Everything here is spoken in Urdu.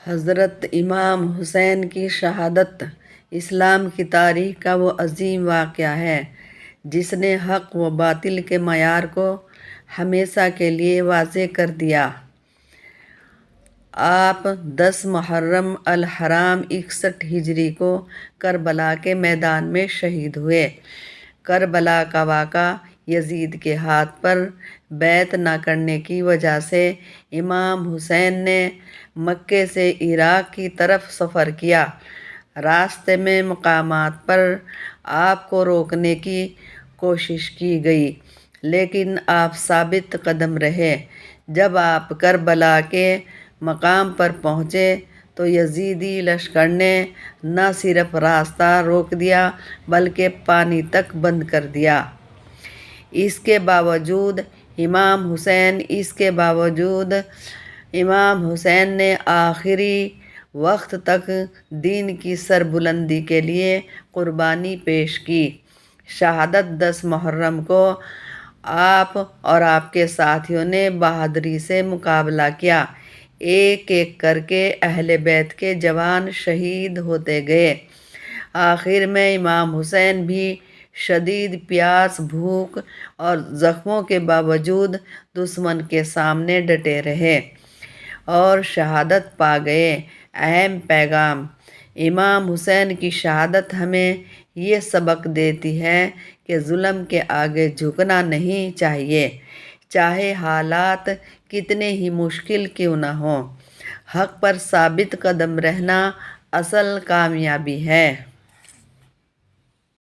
حضرت امام حسین کی شہادت اسلام کی تاریخ کا وہ عظیم واقعہ ہے جس نے حق و باطل کے معیار کو ہمیشہ کے لیے واضح کر دیا۔ آپ 10 محرم الحرام 61 ہجری کو کربلا کے میدان میں شہید ہوئے۔ کربلا کا واقعہ یزید کے ہاتھ پر بیعت نہ کرنے کی وجہ سے امام حسین نے مکے سے عراق کی طرف سفر کیا۔ راستے میں مقامات پر آپ کو روکنے کی کوشش کی گئی لیکن آپ ثابت قدم رہے۔ جب آپ کربلا کے مقام پر پہنچے تو یزیدی لشکر نے نہ صرف راستہ روک دیا بلکہ پانی تک بند کر دیا۔ اس کے باوجود امام حسین نے آخری وقت تک دین کی سربلندی کے لیے قربانی پیش کی۔ شہادت 10 محرم کو آپ اور آپ کے ساتھیوں نے بہادری سے مقابلہ کیا۔ ایک ایک کر کے اہل بیت کے جوان شہید ہوتے گئے۔ آخر میں امام حسین بھی شدید پیاس، بھوک اور زخموں کے باوجود دشمن کے سامنے ڈٹے رہے اور شہادت پا گئے۔ اہم پیغام: امام حسین کی شہادت ہمیں یہ سبق دیتی ہے کہ ظلم کے آگے جھکنا نہیں چاہیے، چاہے حالات کتنے ہی مشکل کیوں نہ ہوں۔ حق پر ثابت قدم رہنا اصل کامیابی ہے۔